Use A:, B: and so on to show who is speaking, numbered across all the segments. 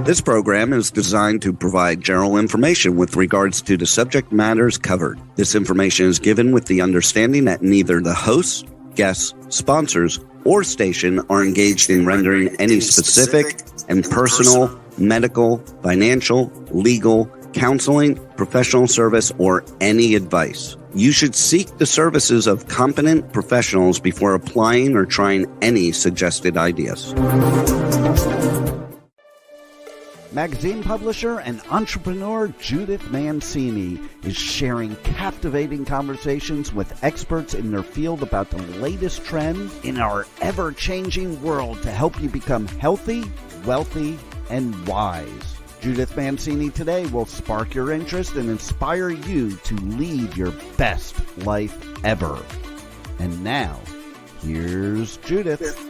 A: This program is designed to provide general information with regards to the subject matters covered. This information is given with the understanding that neither the hosts, guests, sponsors, or station are engaged in rendering any specific and personal, medical, financial, legal, counseling, professional service, or any advice. You should seek the services of competent professionals before applying or trying any suggested ideas. Magazine publisher and entrepreneur Judith Mancini is sharing captivating conversations with experts in their field about the latest trends in our ever-changing world to help you become healthy, wealthy, and wise. Judith Mancini Today will spark your interest and inspire you to lead your best life ever. And now, here's Judith.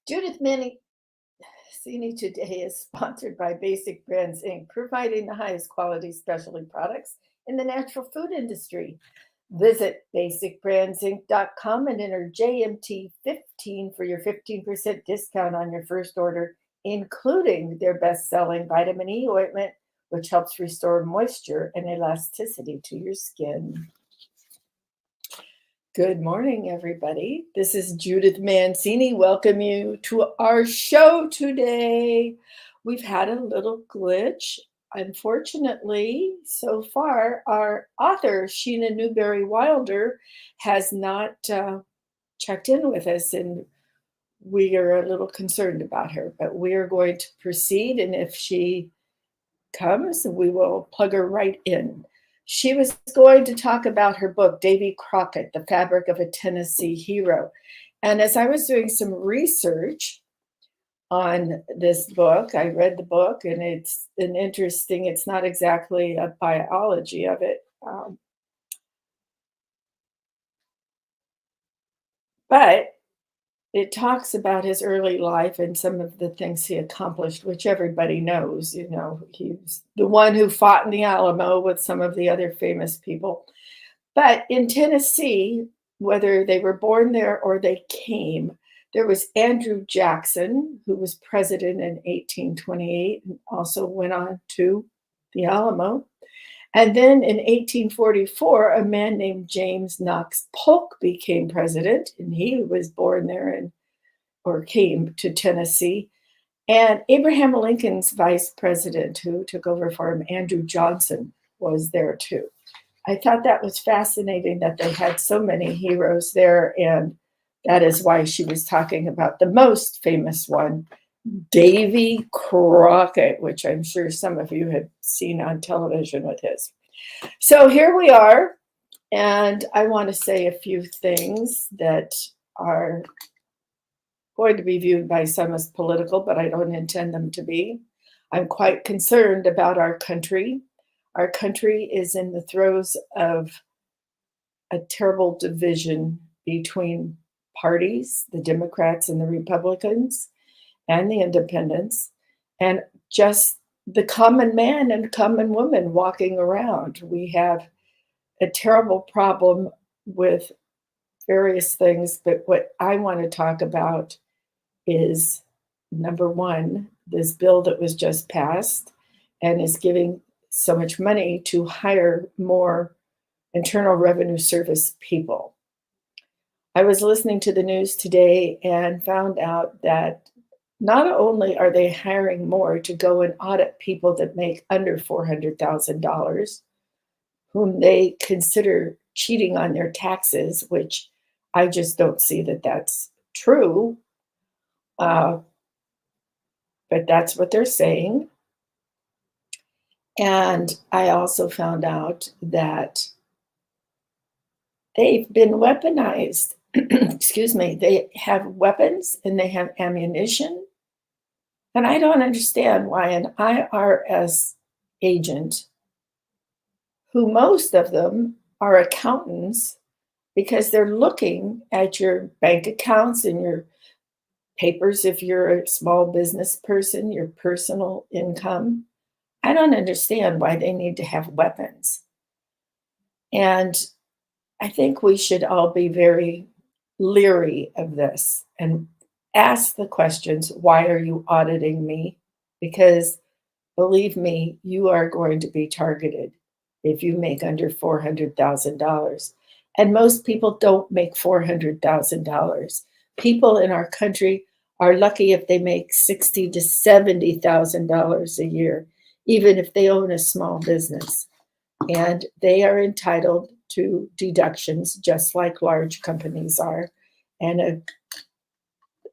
B: Judith Mancini Today is sponsored by Basic Brands, Inc., providing the highest quality specialty products in the natural food industry. Visit basicbrandsinc.com and enter JMT15 for your 15% discount on your first order, including their best-selling vitamin E ointment, which helps restore moisture and elasticity to your skin. Good morning, everybody. This is Judith Mancini. Welcome you to our show today. We've had a little glitch. Unfortunately, so far, our author, Shena Newberry Wilder, has not checked in with us, and we are a little concerned about her, but we are going to proceed, and if she comes, we will plug her right in. She was going to talk about her book, Davy Crockett, The Fabric of a Tennessee Hero. And as I was doing some research on this book, I read the book, and it's not exactly a biology of it. But it talks about his early life and some of the things he accomplished, which everybody knows. You know, he was the one who fought in the Alamo with some of the other famous people. But in Tennessee, whether they were born there or they came, there was Andrew Jackson, who was president in 1828 and also went on to the Alamo. And then in 1844, a man named James Knox Polk became president, and he was born there or came to Tennessee. And Abraham Lincoln's vice president, who took over for him, Andrew Johnson, was there too. I thought that was fascinating that they had so many heroes there, and that is why she was talking about the most famous one, Davy Crockett, which I'm sure some of you have seen on television with his. So here we are, and I want to say a few things that are going to be viewed by some as political, but I don't intend them to be. I'm quite concerned about our country. Our country is in the throes of a terrible division between parties, the Democrats and the Republicans, and the independents, and just the common man and common woman walking around. We have a terrible problem with various things, but what I want to talk about is, number one, this bill that was just passed and is giving so much money to hire more Internal Revenue Service people. I was listening to the news today and found out that not only are they hiring more to go and audit people that make under $400,000, whom they consider cheating on their taxes, which I just don't see that that's true. But that's what they're saying. And I also found out that they've been weaponized. Excuse me. They have weapons and they have ammunition. And I don't understand why an IRS agent, who most of them are accountants, because they're looking at your bank accounts and your papers if you're a small business person, your personal income. I don't understand why they need to have weapons. And I think we should all be very leery of this and Ask the questions. Why are you auditing me? Because believe me, you are going to be targeted if you make under $400,000. And most people don't make $400,000. People in our country are lucky if they make $60,000 to $70,000 a year, even if they own a small business. And they are entitled to deductions just like large companies are. And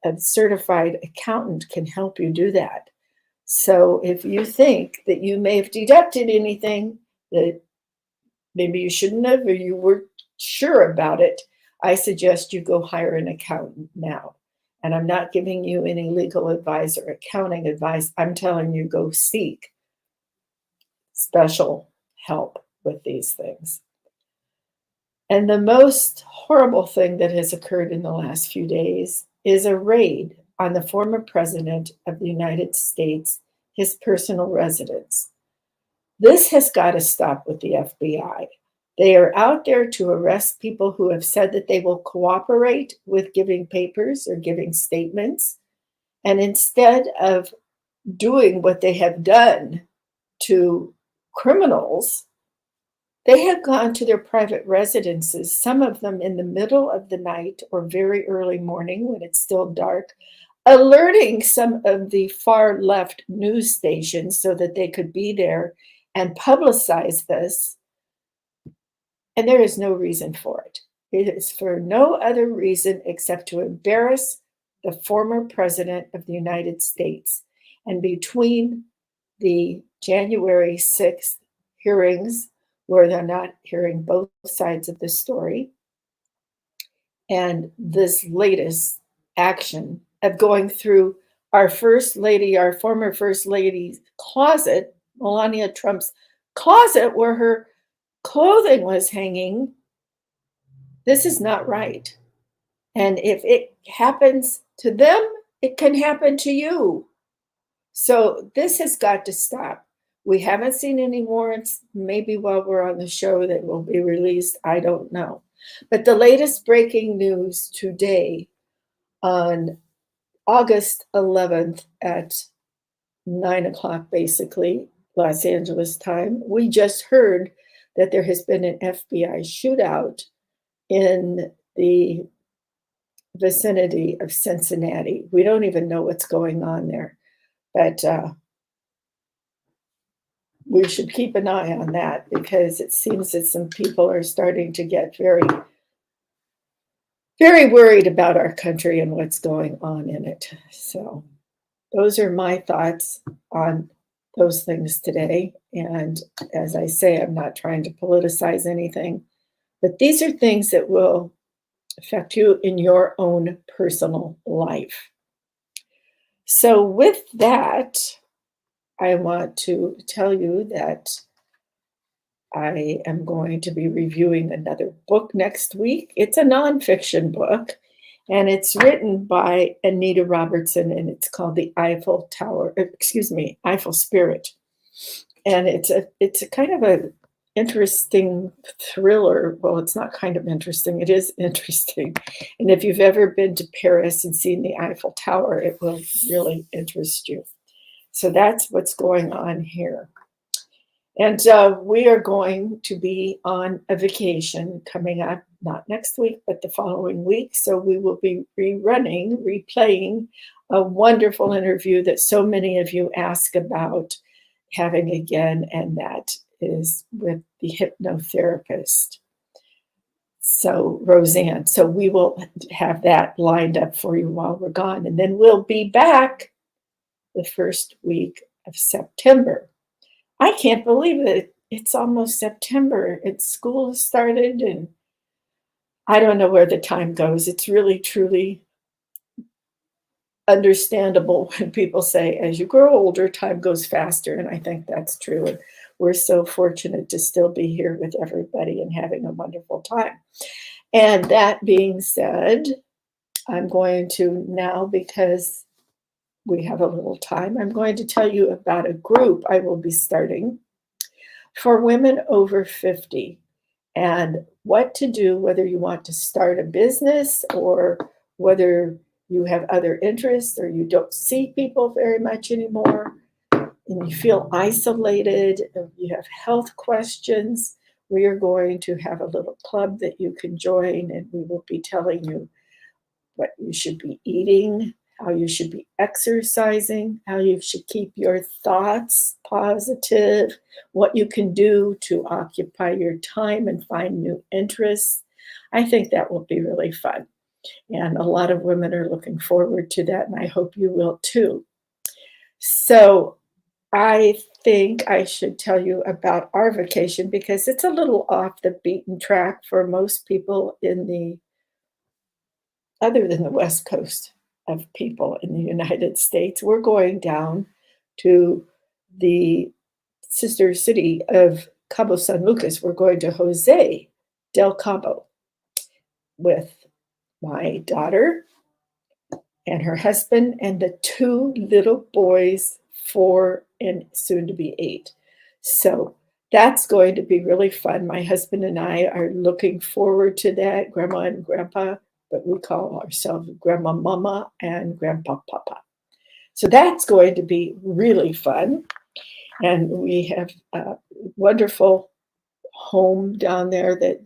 B: a certified accountant can help you do that. So if you think that you may have deducted anything that maybe you shouldn't have, or you were sure about it, I suggest you go hire an accountant now. And I'm not giving you any legal advice or accounting advice. I'm telling you, go seek special help with these things. And the most horrible thing that has occurred in the last few days is a raid on the former president of the United States, his personal residence. This has got to stop with the FBI. They are out there to arrest people who have said that they will cooperate with giving papers or giving statements. And instead of doing what they have done to criminals, they have gone to their private residences, some of them in the middle of the night or very early morning when it's still dark, alerting some of the far left news stations so that they could be there and publicize this. And there is no reason for it. It is for no other reason except to embarrass the former president of the United States. And between the January 6th hearings, where they're not hearing both sides of the story, and this latest action of going through our first lady, our former first lady's closet, Melania Trump's closet, where her clothing was hanging, this is not right. And if it happens to them, it can happen to you. So this has got to stop. We haven't seen any warrants. Maybe while we're on the show that will be released. I don't know. But the latest breaking news today on August 11th at 9 o'clock, basically, Los Angeles time, we just heard that there has been an FBI shootout in the vicinity of Cincinnati. We don't even know what's going on there, but we should keep an eye on that because it seems that some people are starting to get very, very worried about our country and what's going on in it. So those are my thoughts on those things today. And as I say, I'm not trying to politicize anything, but these are things that will affect you in your own personal life. So with that, I want to tell you that I am going to be reviewing another book next week. It's a nonfiction book, and it's written by Anita Robertson, and it's called The Eiffel Spirit. And it's a kind of a interesting thriller. Well, it's not kind of interesting. It is interesting. And if you've ever been to Paris and seen the Eiffel Tower, it will really interest you. So that's what's going on here. And we are going to be on a vacation coming up, not next week, but the following week. So we will be replaying a wonderful interview that so many of you ask about having again, and that is with the hypnotherapist. So Roseanne, so we will have that lined up for you while we're gone. And then we'll be back the first week of September. I can't believe it. It's almost September. School has started, and I don't know where the time goes. It's really, truly understandable when people say, as you grow older, time goes faster. And I think that's true. And we're so fortunate to still be here with everybody and having a wonderful time. And that being said, I'm going to now, because we have a little time, I'm going to tell you about a group I will be starting for women over 50 and what to do, whether you want to start a business or whether you have other interests or you don't see people very much anymore and you feel isolated, and you have health questions, we are going to have a little club that you can join, and we will be telling you what you should be eating, how you should be exercising, how you should keep your thoughts positive, what you can do to occupy your time and find new interests. I think that will be really fun. And a lot of women are looking forward to that, and I hope you will too. So I think I should tell you about our vacation because it's a little off the beaten track for most people other than the West Coast of people in the United States. We're going down to the sister city of Cabo San Lucas. We're going to Jose del Cabo with my daughter and her husband and the two little boys, 4 and soon to be 8. So that's going to be really fun. My husband and I are looking forward to that. Grandma and Grandpa, but we call ourselves Grandma Mama and Grandpa Papa. So that's going to be really fun. And we have a wonderful home down there that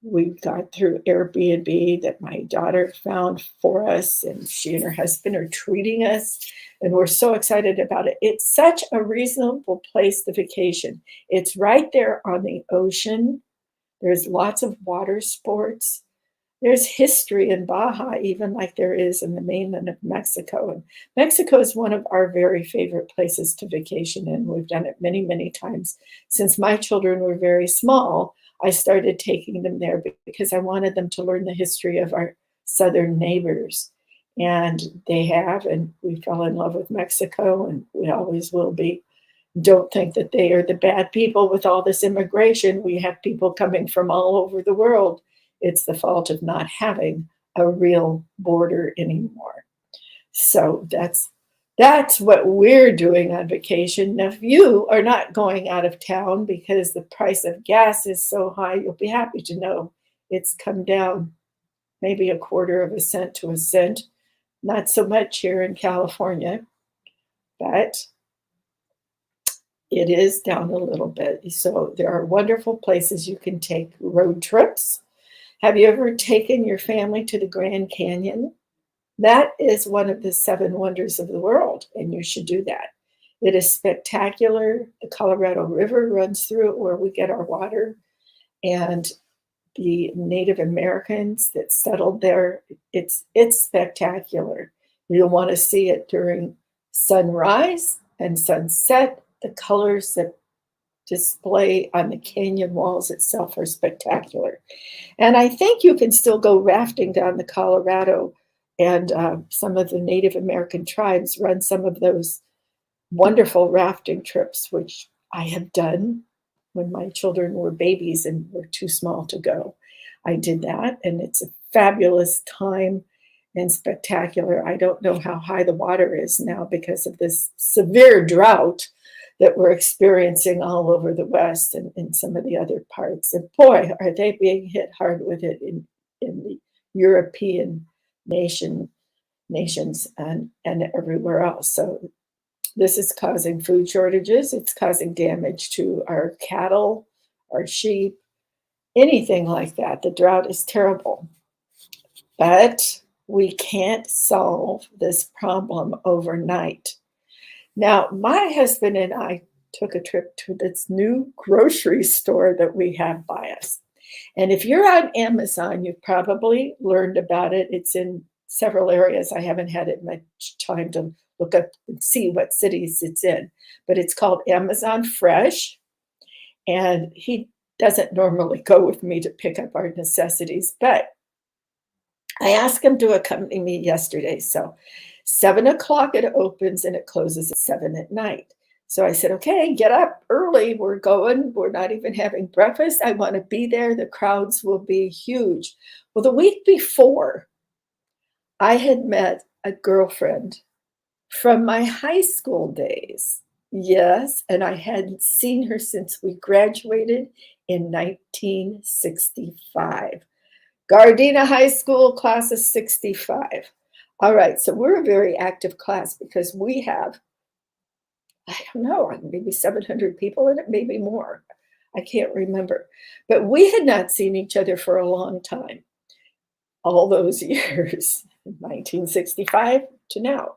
B: we got through Airbnb that my daughter found for us, and she and her husband are treating us, and we're so excited about it. It's such a reasonable place to vacation. It's right there on the ocean. There's lots of water sports. There's history in Baja, even like there is in the mainland of Mexico. And Mexico is one of our very favorite places to vacation in. We've done it many, many times. Since my children were very small, I started taking them there because I wanted them to learn the history of our southern neighbors. And they have, and we fell in love with Mexico, and we always will be. Don't think that they are the bad people with all this immigration. We have people coming from all over the world. It's the fault of not having a real border anymore. So that's what we're doing on vacation. Now, if you are not going out of town because the price of gas is so high, you'll be happy to know it's come down maybe 1/4 cent to a cent. Not so much here in California, but it is down a little bit. So there are wonderful places you can take road trips. Have you ever taken your family to the Grand Canyon? That is one of the 7 wonders of the world, and you should do that. It is spectacular. The Colorado River runs through it where we get our water, and the Native Americans that settled there, it's spectacular. You'll want to see it during sunrise and sunset. The colors that display on the canyon walls itself are spectacular. And I think you can still go rafting down the Colorado, and some of the Native American tribes run some of those wonderful rafting trips, which I have done when my children were babies and were too small to go. I did that, and it's a fabulous time and spectacular. I don't know how high the water is now because of this severe drought that we're experiencing all over the West and in some of the other parts. And boy, are they being hit hard with it in the European nations and everywhere else. So this is causing food shortages. It's causing damage to our cattle, our sheep, anything like that. The drought is terrible. But we can't solve this problem overnight. Now, my husband and I took a trip to this new grocery store that we have by us. And if you're on Amazon, you've probably learned about it. It's in several areas. I haven't had it much time to look up and see what cities it's in. But it's called Amazon Fresh. And he doesn't normally go with me to pick up our necessities. But I asked him to accompany me yesterday. So 7 o'clock it opens and it closes at 7 at night. So I said, okay, get up early. We're going. We're not even having breakfast. I want to be there. The crowds will be huge. Well, the week before, I had met a girlfriend from my high school days. Yes, and I hadn't seen her since we graduated in 1965. Gardena High School, class of 65. All right, so we're a very active class because we have, I don't know, maybe 700 people in it, maybe more. I can't remember. But we had not seen each other for a long time, all those years, 1965 to now.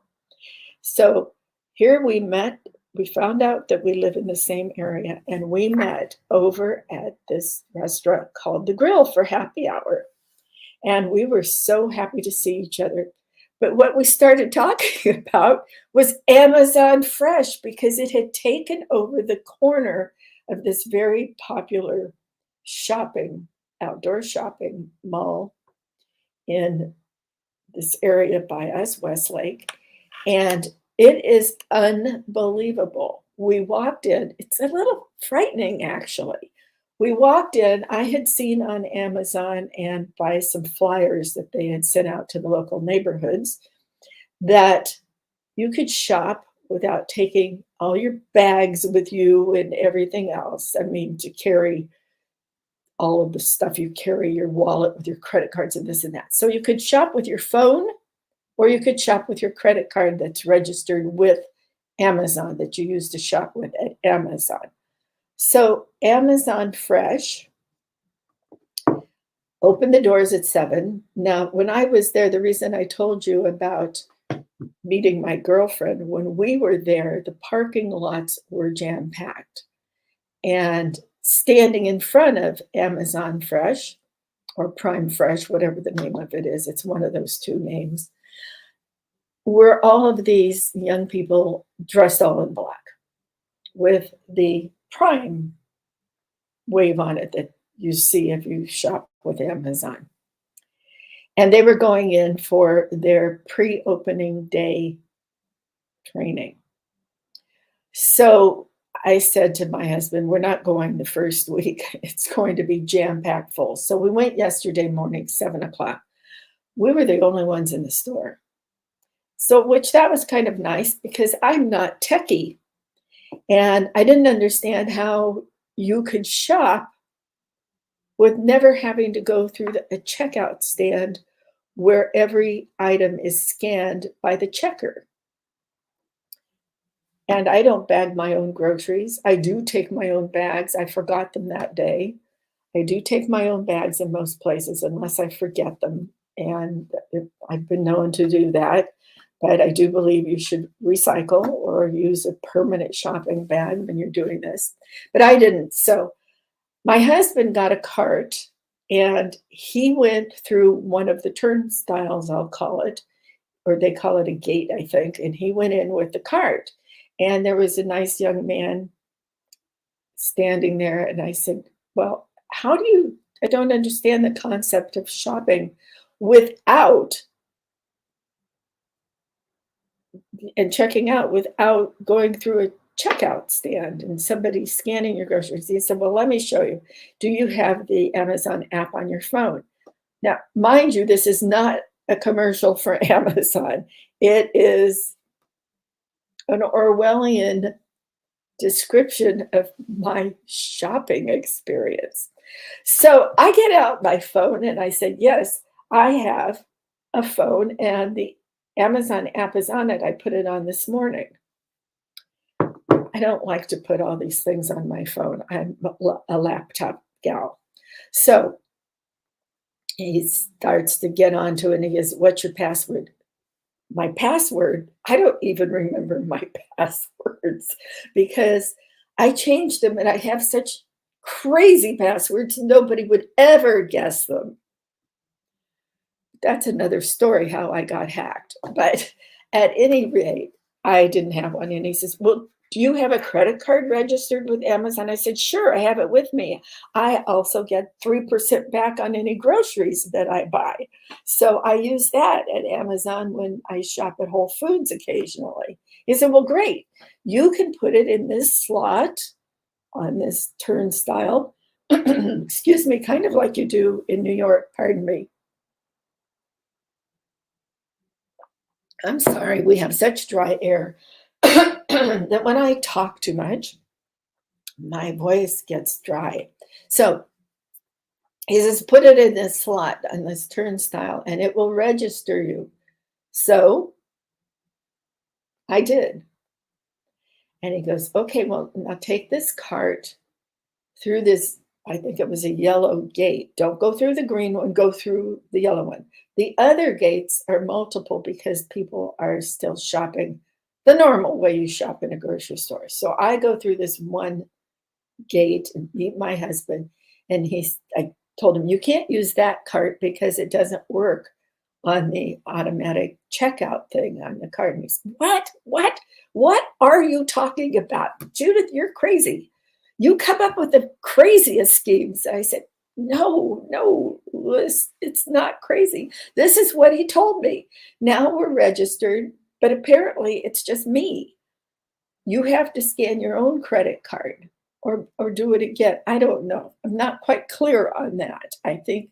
B: So here we met. We found out that we live in the same area, and we met over at this restaurant called The Grill for happy hour. And we were so happy to see each other. But what we started talking about was Amazon Fresh because it had taken over the corner of this very popular outdoor shopping mall in this area by us, Westlake. And it is unbelievable. We walked in, it's a little frightening actually. We walked in, I had seen on Amazon and by some flyers that they had sent out to the local neighborhoods that you could shop without taking all your bags with you and everything else. I mean, to carry all of the stuff you carry, your wallet with your credit cards and this and that. So you could shop with your phone or you could shop with your credit card that's registered with Amazon that you use to shop with at Amazon. So Amazon Fresh opened the doors at 7. Now, when I was there, the reason I told you about meeting my girlfriend, when we were there, the parking lots were jam-packed. And standing in front of Amazon Fresh or Prime Fresh, whatever the name of it is, it's one of those two names, were all of these young people dressed all in black with the Prime wave on it that you see if you shop with Amazon. And they were going in for their pre-opening day training. So I said to my husband, we're not going the first week. It's going to be jam-packed full. So we went yesterday morning, 7 o'clock. We were the only ones in the store. So, which that was kind of nice because I'm not techie. And I didn't understand how you could shop with never having to go through a checkout stand where every item is scanned by the checker. And I don't bag my own groceries. I do take my own bags. I forgot them that day. I do take my own bags in most places unless I forget them. And I've been known to do that. But I do believe you should recycle or use a permanent shopping bag when you're doing this. But I didn't. So my husband got a cart and he went through one of the turnstiles, I'll call it, or they call it a gate, I think. And he went in with the cart. And there was a nice young man standing there. And I said, well, I don't understand the concept of shopping without and checking out without going through a checkout stand and somebody scanning your groceries. He said, well, let me show you. Do you have the Amazon app on your phone? Now, mind you, this is not a commercial for Amazon. It is an Orwellian description of my shopping experience. So I get out my phone and I said, yes, I have a phone and the Amazon app is on it. I put it on this morning. I don't like to put all these things on my phone. I'm a laptop gal. So he starts to get onto it and he goes, what's your password? My password, I don't even remember my passwords because I changed them and I have such crazy passwords, nobody would ever guess them. That's another story how I got hacked. But at any rate, I didn't have one. And he says, well, do you have a credit card registered with Amazon? I said, sure, I have it with me. I also get 3% back on any groceries that I buy. So I use that at Amazon when I shop at Whole Foods occasionally. He said, well, great. You can put it in this slot on this turnstile. Excuse me, kind of like you do in New York, pardon me. I'm sorry, we have such dry air that when I talk too much, my voice gets dry. So he says, put it in this slot on this turnstile and it will register you So I did. And he goes, okay, well, now take this cart through this, I think it was a yellow gate. Don't go through the green one, go through the yellow one. The other gates are multiple because people are still shopping the normal way you shop in a grocery store. So I go through this one gate and meet my husband. And I told him, you can't use that cart because it doesn't work on the automatic checkout thing on the cart. And he said, what are you talking about? Judith, you're crazy. You come up with the craziest schemes. I said, no, it's not crazy. This is what he told me. Now we're registered, but apparently it's just me. You have to scan your own credit card or do it again. I don't know. I'm not quite clear on that. I think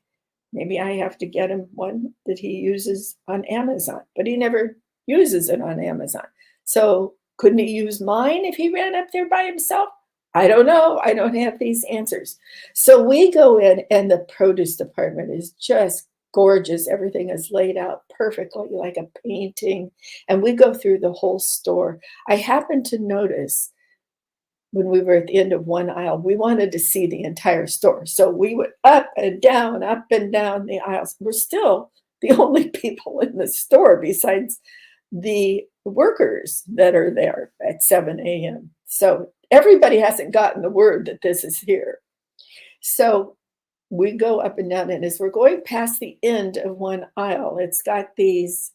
B: maybe I have to get him one that he uses on Amazon, but he never uses it on Amazon. So couldn't he use mine if he ran up there by himself? I don't know. I don't have these answers. So we go in and the produce department is just gorgeous. Everything is laid out perfectly like a painting. And we go through the whole store. I happened to notice when we were at the end of one aisle, we wanted to see the entire store. So we went up and down the aisles. We're still the only people in the store besides the workers that are there at 7 a.m. So everybody hasn't gotten the word that this is here. So we go up and down, and as we're going past the end of one aisle, it's got these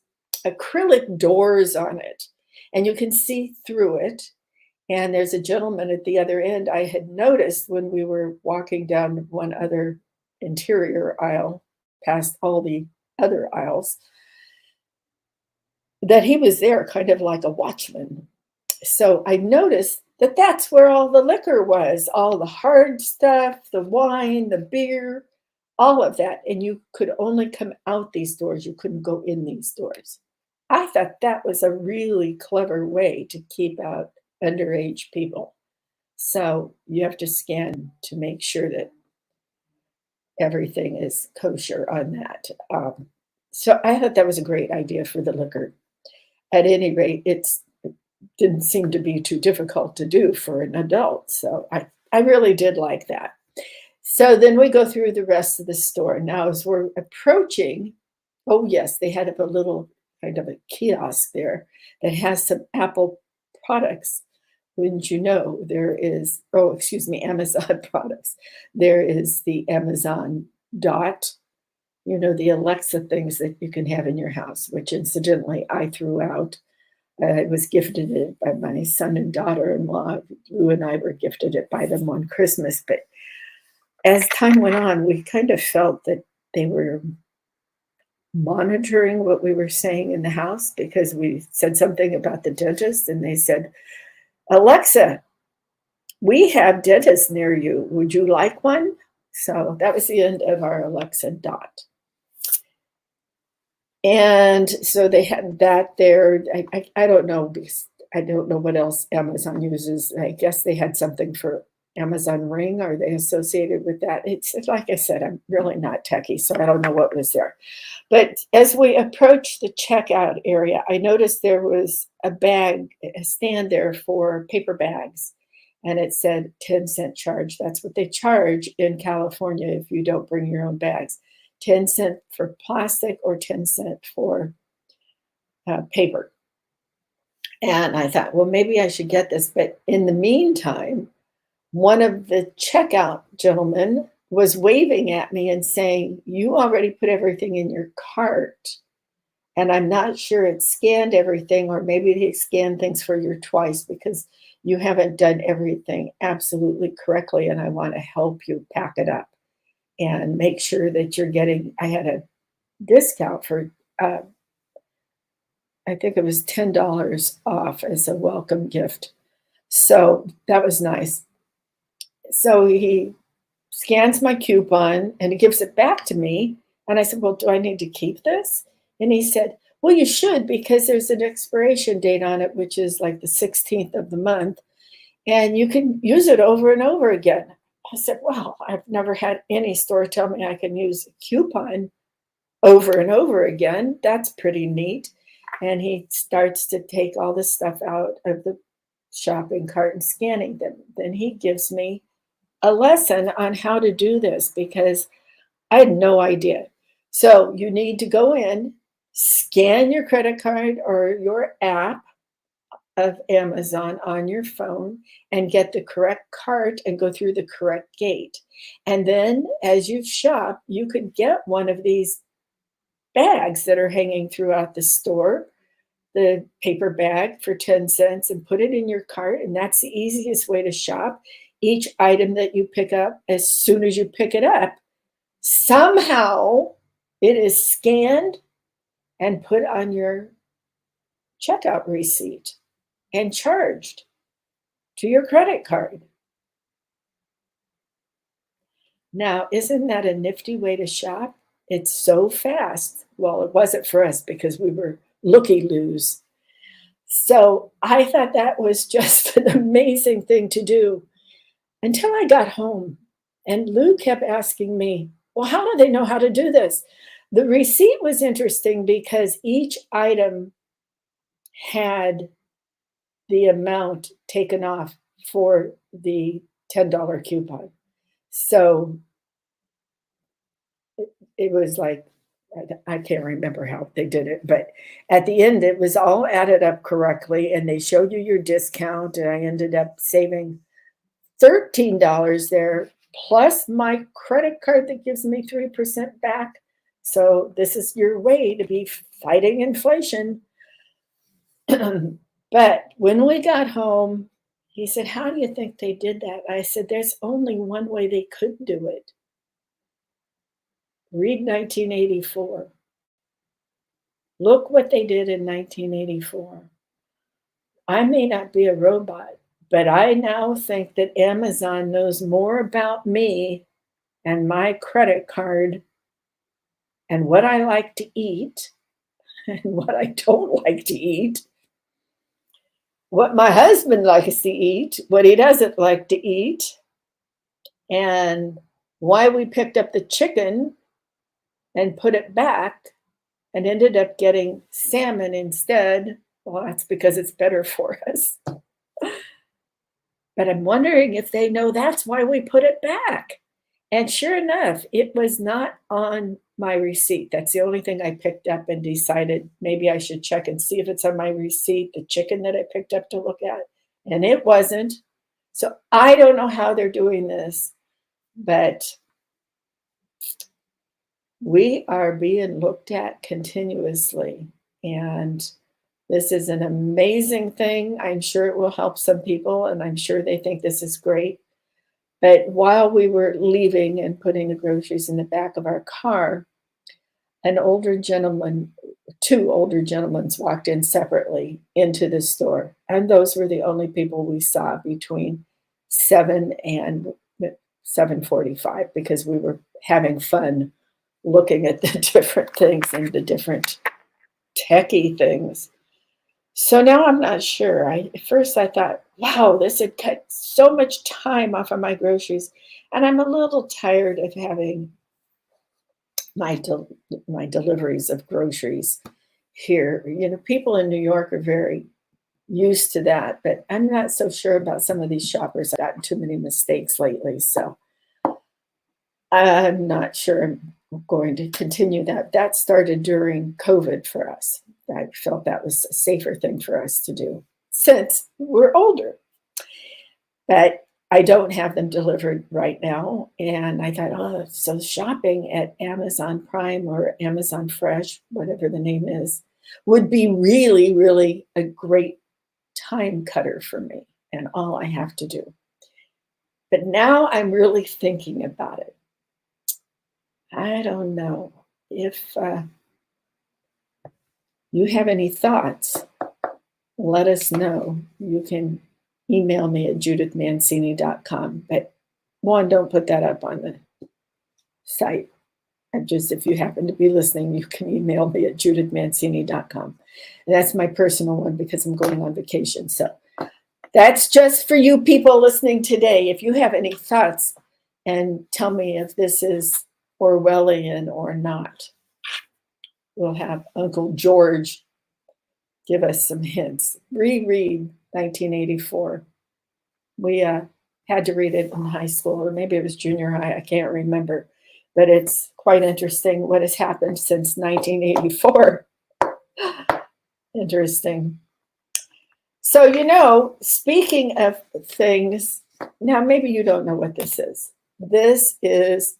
B: acrylic doors on it, and you can see through it. And there's a gentleman at the other end I had noticed when we were walking down one other interior aisle past all the other aisles, that he was there kind of like a watchman. So I noticed that that's where all the liquor was, all the hard stuff, the wine, the beer, all of that. And you could only come out these doors. You couldn't go in these doors. I thought that was a really clever way to keep out underage people. So you have to scan to make sure that everything is kosher on that. So I thought that was a great idea for the liquor. At any rate, it didn't seem to be too difficult to do for an adult. So I really did like that. So then we go through the rest of the store. Now, as we're approaching, oh yes, they had a little kind of a kiosk there that has some Apple products. Wouldn't you know, there is, Amazon products. There is the Amazon Dot, the Alexa things that you can have in your house, which incidentally I threw out. I was gifted it by my son and daughter-in-law. Lou and I were gifted it by them on Christmas. But as time went on, we kind of felt that they were monitoring what we were saying in the house, because we said something about the dentist and they said, Alexa, we have dentists near you. Would you like one? So that was the end of our Alexa Dot. And so they had that there. I don't know, because I don't know what else Amazon uses. I guess they had something for Amazon Ring. Are they associated with that? It's like I said, I'm really not techie, so I don't know what was there. But as we approached the checkout area, I noticed there was a stand there for paper bags. And it said 10-cent charge. That's what they charge in California if you don't bring your own bags. 10 cent for plastic or 10 cent for paper. And I thought, well, maybe I should get this. But in the meantime, one of the checkout gentlemen was waving at me and saying, you already put everything in your cart. And I'm not sure it scanned everything, or maybe they scanned things for you twice because you haven't done everything absolutely correctly. And I want to help you pack it up and make sure that you're getting, I had a discount for, I think it was $10 off as a welcome gift. So that was nice. So he scans my coupon and he gives it back to me. And I said, well, do I need to keep this? And he said, well, you should, because there's an expiration date on it, which is like the 16th of the month. And you can use it over and over again. I said, well, I've never had any store tell me I can use a coupon over and over again. That's pretty neat. And he starts to take all the stuff out of the shopping cart and scanning them. Then he gives me a lesson on how to do this because I had no idea. So you need to go in, scan your credit card or your app of Amazon on your phone and get the correct cart and go through the correct gate. And then as you shop, you could get one of these bags that are hanging throughout the store, the paper bag for 10 cents, and put it in your cart. And that's the easiest way to shop. Each item that you pick up, as soon as you pick it up, somehow it is scanned and put on your checkout receipt and charged to your credit card. Now, isn't that a nifty way to shop? It's so fast. Well, it wasn't for us because we were looky-loos. So I thought that was just an amazing thing to do until I got home. And Lou kept asking me, well, how do they know how to do this? The receipt was interesting because each item had the amount taken off for the $10 coupon. So it was like, I can't remember how they did it, but at the end, it was all added up correctly, and they showed you your discount, and I ended up saving $13 there, plus my credit card that gives me 3% back. So this is your way to be fighting inflation. But when we got home, he said, how do you think they did that? I said, there's only one way they could do it. Read 1984. Look what they did in 1984. I may not be a robot, but I now think that Amazon knows more about me and my credit card and what I like to eat and what I don't like to eat, what my husband likes to eat, what he doesn't like to eat, and why we picked up the chicken and put it back and ended up getting salmon instead. Well, that's because it's better for us. But I'm wondering if they know that's why we put it back. And sure enough, it was not on my receipt. That's the only thing I picked up and decided maybe I should check and see if it's on my receipt, the chicken that I picked up to look at. And it wasn't. So I don't know how they're doing this, but we are being looked at continuously. And this is an amazing thing. I'm sure it will help some people, and I'm sure they think this is great. But while we were leaving and putting the groceries in the back of our car, two older gentlemen walked in separately into the store. And those were the only people we saw between 7 and 7:45 because we were having fun looking at the different things and the different techie things. So now I'm not sure. At first I thought, wow, this had cut so much time off of my groceries. And I'm a little tired of having my deliveries of groceries here. You know, people in New York are very used to that, but I'm not so sure about some of these shoppers. I've gotten too many mistakes lately. So I'm not sure I'm going to continue that. That started during COVID for us. I felt that was a safer thing for us to do since we're older. But I don't have them delivered right now. And I thought, oh, so shopping at Amazon Prime or Amazon Fresh, whatever the name is, would be really, really a great time cutter for me and all I have to do. But now I'm really thinking about it. I don't know if you have any thoughts. Let us know. You can email me at judithmancini.com. But one, don't put that up on the site. And just if you happen to be listening, you can email me at judithmancini.com. And that's my personal one because I'm going on vacation. So that's just for you people listening today. If you have any thoughts, and tell me if this is Orwellian or not. We'll have Uncle George give us some hints. Reread 1984. We had to read it in high school, or maybe it was junior high. I can't remember. But it's quite interesting what has happened since 1984. Interesting. So, speaking of things, now maybe you don't know what this is. This is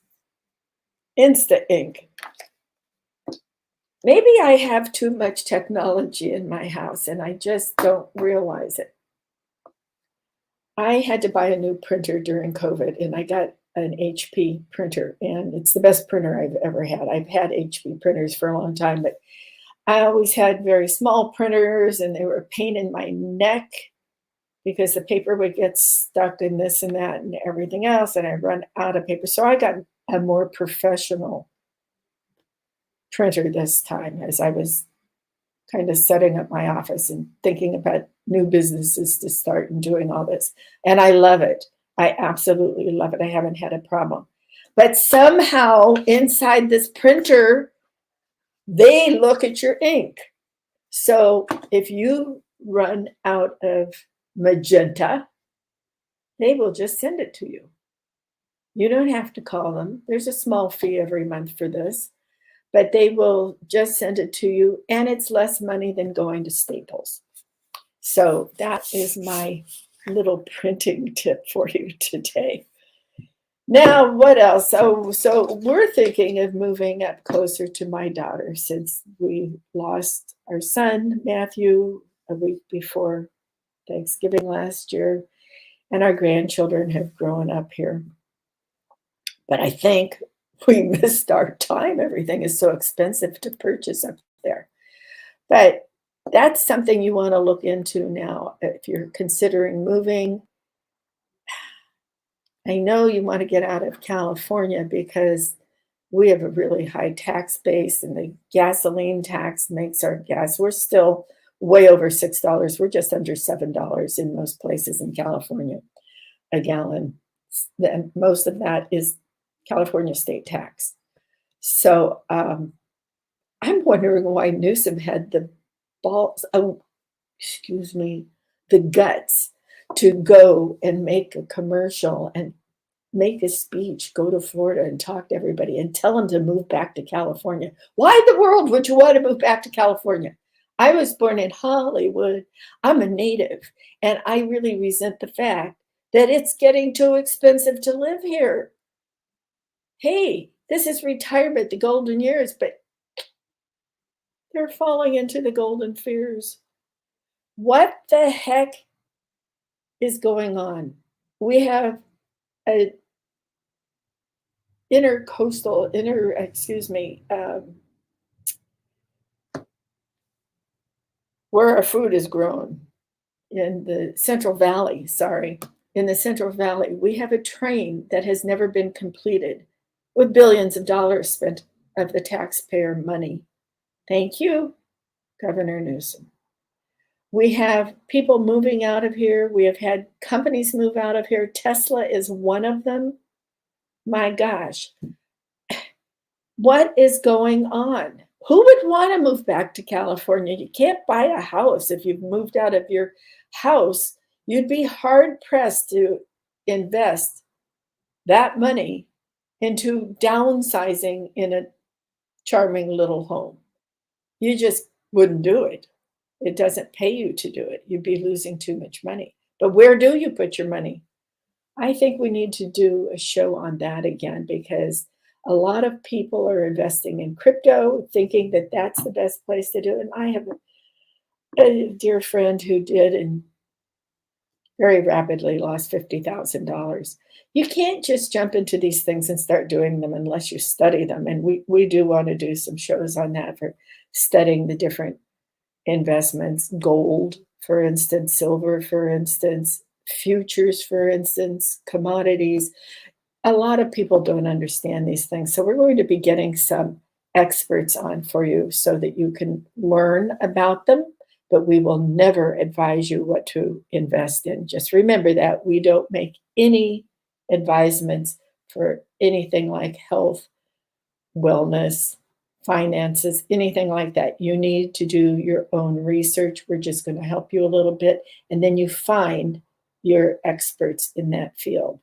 B: Insta Ink. Maybe I have too much technology in my house and I just don't realize it. I had to buy a new printer during COVID, and I got an HP printer, and it's the best printer I've ever had. I've had HP printers for a long time, but I always had very small printers, and they were a pain in my neck because the paper would get stuck in this and that and everything else, and I'd run out of paper. So I got a more professional printer this time as I was kind of setting up my office and thinking about new businesses to start and doing all this. And I love it. I absolutely love it. I haven't had a problem. But somehow inside this printer, they look at your ink. So if you run out of magenta, they will just send it to you. You don't have to call them. There's a small fee every month for this, but they will just send it to you, and it's less money than going to Staples. So that is my little printing tip for you today. Now, what else? So we're thinking of moving up closer to my daughter since we lost our son, Matthew, a week before Thanksgiving last year, and our grandchildren have grown up here. But I think we missed our time. Everything is so expensive to purchase up there. But that's something you want to look into now if you're considering moving. I know you want to get out of California because we have a really high tax base, and the gasoline tax makes our gas. We're still way over $6. We're just under $7 in most places in California a gallon. And most of that is California state tax. So I'm wondering why Newsom had the guts to go and make a commercial and make a speech, go to Florida and talk to everybody and tell them to move back to California. Why in the world would you want to move back to California? I was born in Hollywood. I'm a native, and I really resent the fact that it's getting too expensive to live here. Hey, this is retirement, the golden years, but they're falling into the golden fears. What the heck is going on? We have a where our food is grown in the Central Valley, in the Central Valley, we have a train that has never been completed with billions of dollars spent of the taxpayer money. Thank you, Governor Newsom. We have people moving out of here. We have had companies move out of here. Tesla is one of them. My gosh, what is going on? Who would want to move back to California? You can't buy a house if you've moved out of your house. You'd be hard pressed to invest that money into downsizing in a charming little home. You just wouldn't do it. It doesn't pay you to do it. You'd be losing too much money. But where do you put your money? I think we need to do a show on that again, because a lot of people are investing in crypto, thinking that that's the best place to do it. And I have a dear friend who did and very rapidly lost $50,000. You can't just jump into these things and start doing them unless you study them. And we do want to do some shows on that for studying the different investments, gold, for instance, silver, for instance, futures, for instance, commodities. A lot of people don't understand these things. So we're going to be getting some experts on for you so that you can learn about them, but we will never advise you what to invest in. Just remember that we don't make any advisements for anything like health, wellness, finances, anything like that, you need to do your own research. We're just going to help you a little bit, and then you find your experts in that field.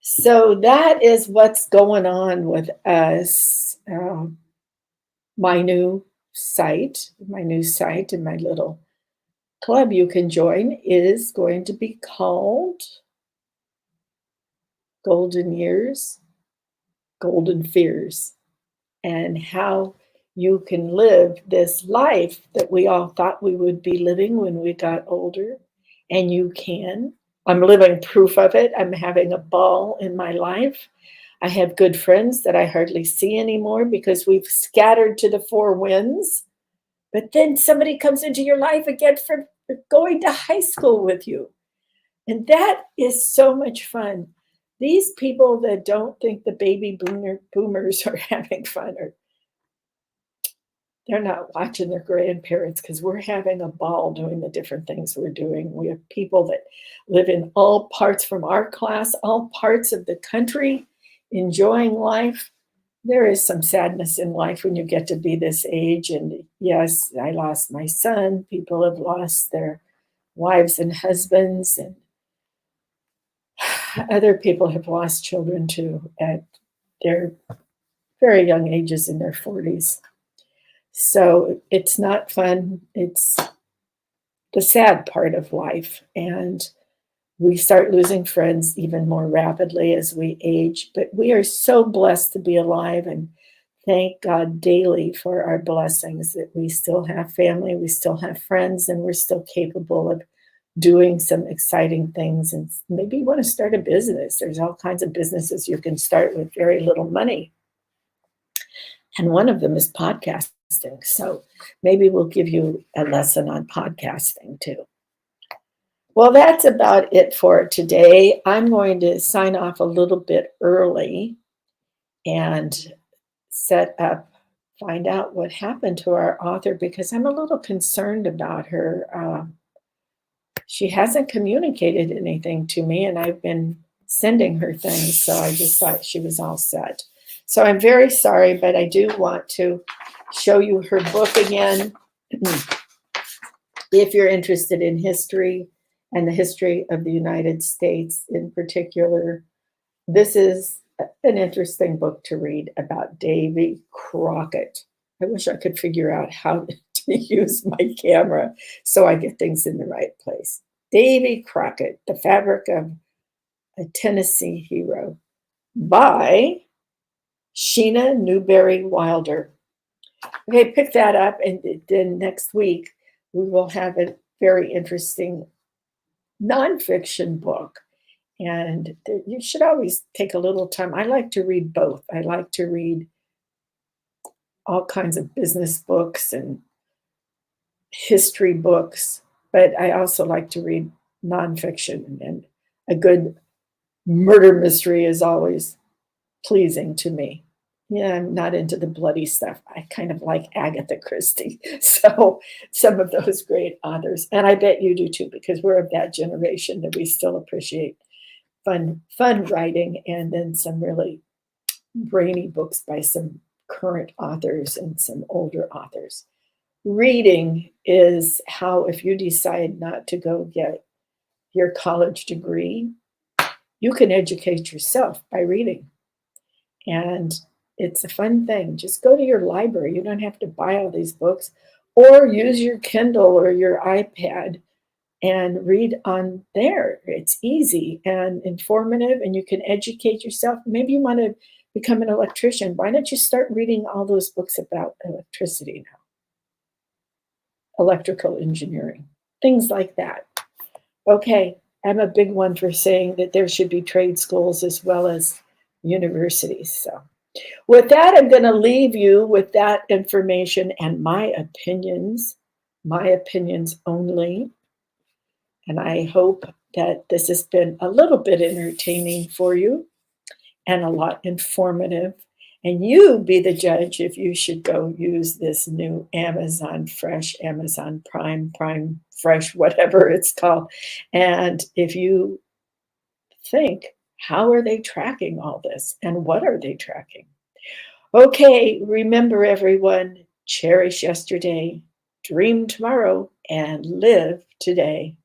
B: So that is what's going on with us. My new site, and my little club you can join is going to be called Golden Years, Golden Fears, and how you can live this life that we all thought we would be living when we got older. And you can. I'm living proof of it. I'm having a ball in my life. I have good friends that I hardly see anymore because we've scattered to the four winds. But then somebody comes into your life again for going to high school with you. And that is so much fun. These people that don't think the baby boomers are having fun, or they're not watching their grandparents, because we're having a ball doing the different things we're doing. We have people that live in all parts from our class, all parts of the country, enjoying life. There is some sadness in life when you get to be this age. And yes, I lost my son. People have lost their wives and husbands, and other people have lost children too at their very young ages, in their 40s. So it's not fun. It's the sad part of life. And we start losing friends even more rapidly as we age. But we are so blessed to be alive, and thank God daily for our blessings that we still have family, we still have friends, and we're still capable of doing some exciting things. And maybe you want to start a business. There's all kinds of businesses you can start with very little money. And one of them is podcasting. So maybe we'll give you a lesson on podcasting too. Well, that's about it for today. I'm going to sign off a little bit early and find out what happened to our author, because I'm a little concerned about her. She hasn't communicated anything to me, and I've been sending her things, so I just thought she was all set. So I'm very sorry, but I do want to show you her book again. If you're interested in history and the history of the United States in particular, this is an interesting book to read about Davy Crockett. I wish I could figure out how to use my camera so I get things in the right place. Davy Crockett, The Fabric of a Tennessee Hero, by Shena Newberry Wilder. Okay, pick that up, and then next week we will have a very interesting nonfiction book. And you should always take a little time. I like to read both. I like to read all kinds of business books and history books, but I also like to read nonfiction, and a good murder mystery is always pleasing to me. Yeah, I'm not into the bloody stuff. I kind of like Agatha Christie. So some of those great authors, and I bet you do too, because we're of that generation that we still appreciate fun writing, and then some really brainy books by some current authors and some older authors. Reading is how, if you decide not to go get your college degree, you can educate yourself by reading. And it's a fun thing. Just go to your library. You don't have to buy all these books, or use your Kindle or your iPad and read on there. It's easy and informative, and you can educate yourself. Maybe you want to become an electrician. Why don't you start reading all those books about electricity now? Electrical engineering, things like that. Okay, I'm a big one for saying that there should be trade schools as well as universities. So with that, I'm going to leave you with that information and my opinions only. And I hope that this has been a little bit entertaining for you and a lot informative. And you be the judge if you should go use this new Amazon Fresh, Amazon Prime Fresh, whatever it's called. And if you think, how are they tracking all this? And what are they tracking? Okay, remember everyone, cherish yesterday, dream tomorrow, and live today.